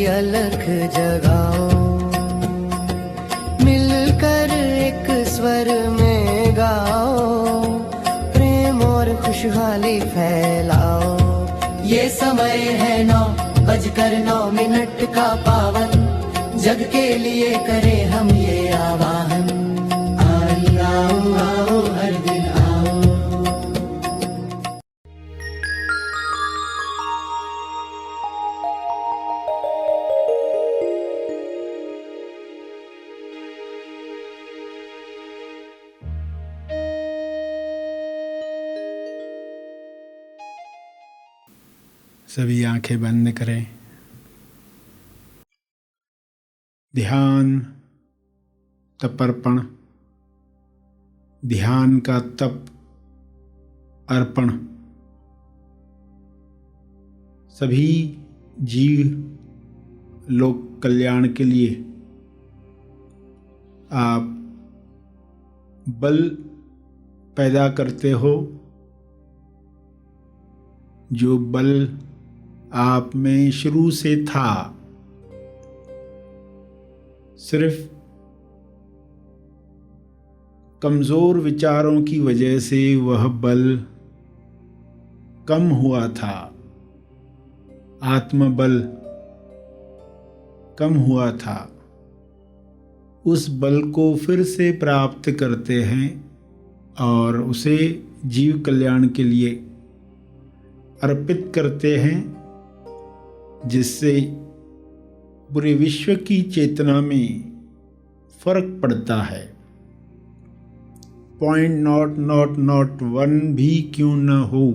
अलख जगाओ, मिलकर एक स्वर में गाओ, प्रेम और खुशहाली फैलाओ। ये समय है 9:09 का पावन, जग के लिए करें हम ये आवाहन। आओ आओ हर दिन आओ। सभी आंखें बंद करें। ध्यान तपर्पण, ध्यान का तप अर्पण। सभी जीव लोक कल्याण के लिए आप बल पैदा करते हो। जो बल आप में शुरू से था, सिर्फ कमज़ोर विचारों की वजह से वह बल कम हुआ था, आत्मबल कम हुआ था। उस बल को फिर से प्राप्त करते हैं और उसे जीव कल्याण के लिए अर्पित करते हैं, जिससे पूरे विश्व की चेतना में फर्क पड़ता है। 0.0001 भी क्यों न हो,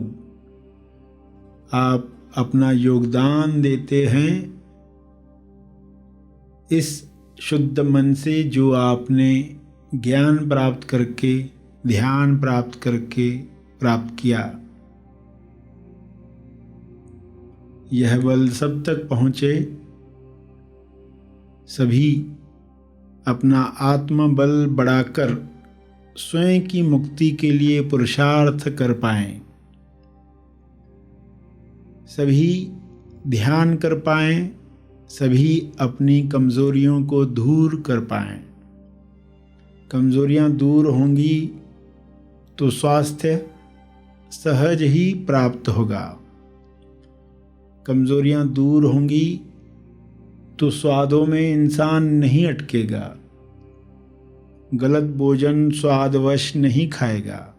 आप अपना योगदान देते हैं इस शुद्ध मन से, जो आपने ज्ञान प्राप्त करके, ध्यान प्राप्त करके प्राप्त किया। यह बल सब तक पहुँचे। सभी अपना आत्मबल बढ़ाकर स्वयं की मुक्ति के लिए पुरुषार्थ कर पाएं। सभी ध्यान कर पाएं, सभी अपनी कमजोरियों को दूर कर पाएं। कमजोरियां दूर होंगी तो स्वास्थ्य सहज ही प्राप्त होगा। कमजोरियां दूर होंगी तो स्वादों में इंसान नहीं अटकेगा, गलत भोजन स्वादवश नहीं खाएगा,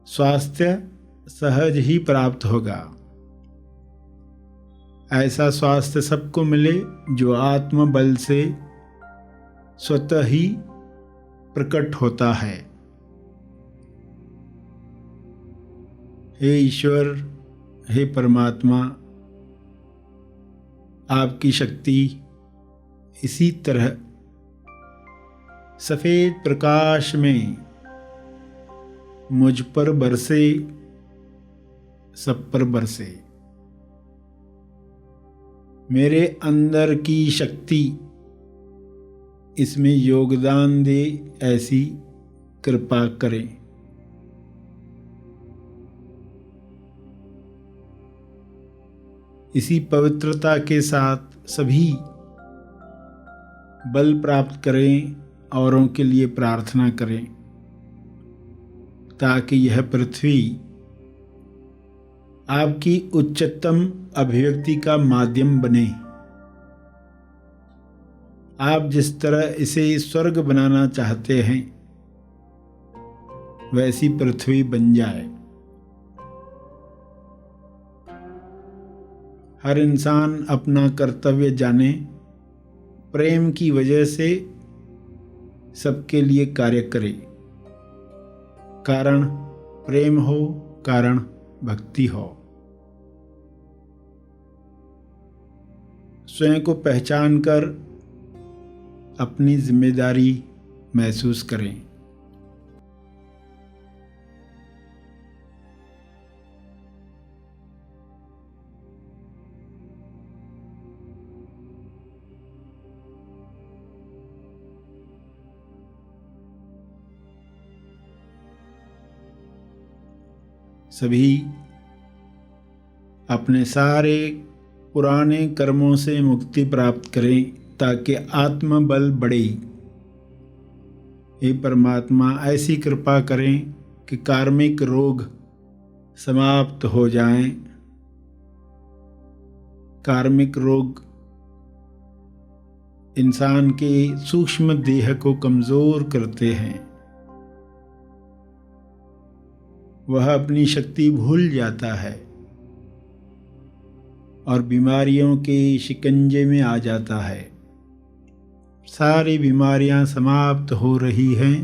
स्वास्थ्य सहज ही प्राप्त होगा। ऐसा स्वास्थ्य सबको मिले जो आत्मबल से स्वतः ही प्रकट होता है। हे ईश्वर, हे परमात्मा, आपकी शक्ति इसी तरह सफ़ेद प्रकाश में मुझ पर बरसे, सब पर बरसे। मेरे अंदर की शक्ति इसमें योगदान दे, ऐसी कृपा करें। इसी पवित्रता के साथ सभी बल प्राप्त करें, औरों के लिए प्रार्थना करें, ताकि यह पृथ्वी आपकी उच्चतम अभिव्यक्ति का माध्यम बने। आप जिस तरह इसे स्वर्ग बनाना चाहते हैं, वैसी पृथ्वी बन जाए। हर इंसान अपना कर्तव्य जाने, प्रेम की वजह से सबके लिए कार्य करे। कारण प्रेम हो, कारण भक्ति हो। स्वयं को पहचान कर अपनी जिम्मेदारी महसूस करें। सभी अपने सारे पुराने कर्मों से मुक्ति प्राप्त करें ताकि आत्मबल बढ़े। हे परमात्मा, ऐसी कृपा करें कि कार्मिक रोग समाप्त हो जाएं। कार्मिक रोग इंसान के सूक्ष्म देह को कमजोर करते हैं। वह अपनी शक्ति भूल जाता है और बीमारियों के शिकंजे में आ जाता है। सारी बीमारियां समाप्त हो रही हैं।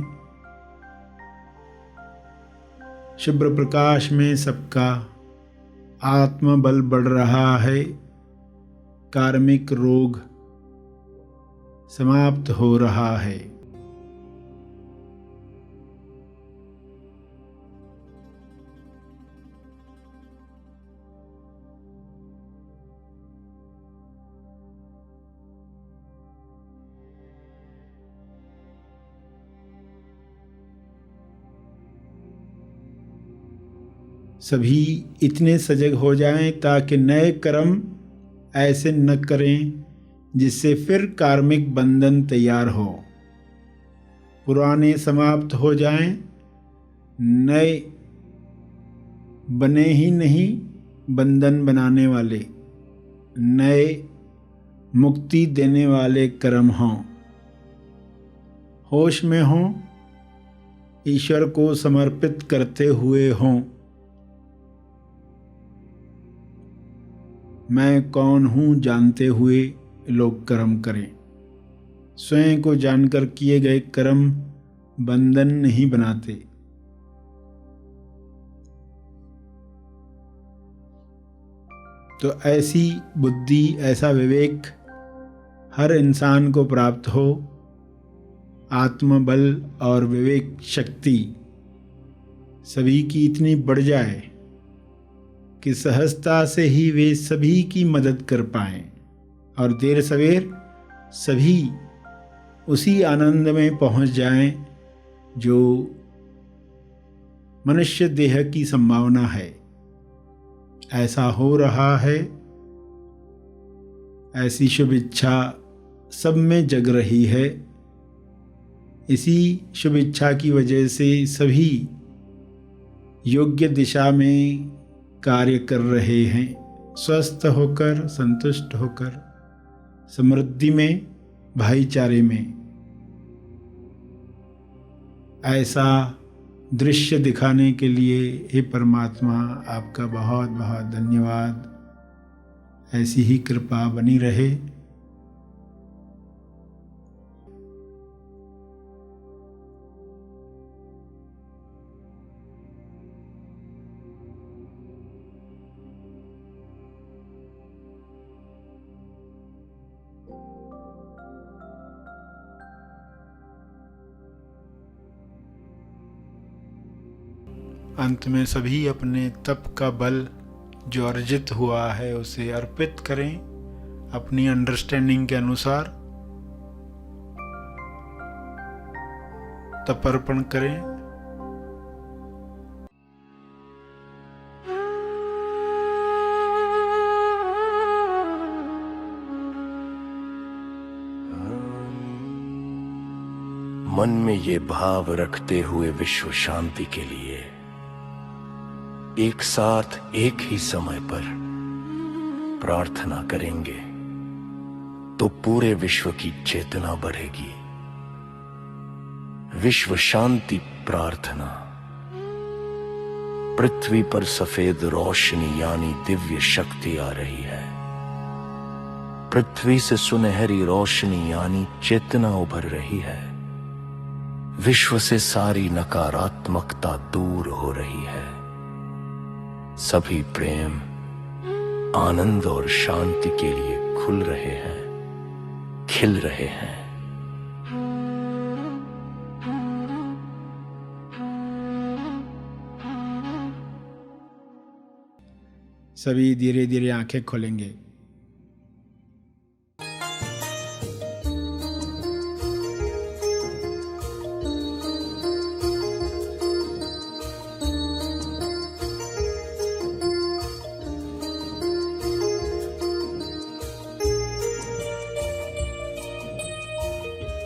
शुभ्र प्रकाश में सबका आत्मबल बढ़ रहा है। कार्मिक रोग समाप्त हो रहा है। सभी इतने सजग हो जाएं ताकि नए कर्म ऐसे न करें जिससे फिर कार्मिक बंधन तैयार हो। पुराने समाप्त हो जाएं, नए बने ही नहीं बंधन बनाने वाले, नए मुक्ति देने वाले कर्म हों। होश में हों, ईश्वर को समर्पित करते हुए हों। मैं कौन हूँ जानते हुए लोग कर्म करें। स्वयं को जानकर किए गए कर्म बंधन नहीं बनाते। तो ऐसी बुद्धि, ऐसा विवेक हर इंसान को प्राप्त हो। आत्मबल और विवेक शक्ति सभी की इतनी बढ़ जाए कि सहजता से ही वे सभी की मदद कर पाएं और देर सवेर सभी उसी आनंद में पहुंच जाएं जो मनुष्य देह की संभावना है। ऐसा हो रहा है। ऐसी शुभ इच्छा सब में जग रही है। इसी शुभ इच्छा की वजह से सभी योग्य दिशा में कार्य कर रहे हैं। स्वस्थ होकर, संतुष्ट होकर, समृद्धि में, भाईचारे में। ऐसा दृश्य दिखाने के लिए हे परमात्मा आपका बहुत बहुत धन्यवाद। ऐसी ही कृपा बनी रहे। अंत में सभी अपने तप का बल जो अर्जित हुआ है उसे अर्पित करें अपनी अंडरस्टैंडिंग के अनुसार। तप अर्पण करें। मन में ये भाव रखते हुए विश्व शांति के लिए एक साथ एक ही समय पर प्रार्थना करेंगे तो पूरे विश्व की चेतना बढ़ेगी। विश्व शांति प्रार्थना। पृथ्वी पर सफेद रोशनी यानी दिव्य शक्ति आ रही है। पृथ्वी से सुनहरी रोशनी यानी चेतना उभर रही है। विश्व से सारी नकारात्मकता दूर हो रही है। सभी प्रेम, आनंद और शांति के लिए खुल रहे हैं, खिल रहे हैं। सभी धीरे धीरे आंखें खोलेंगे।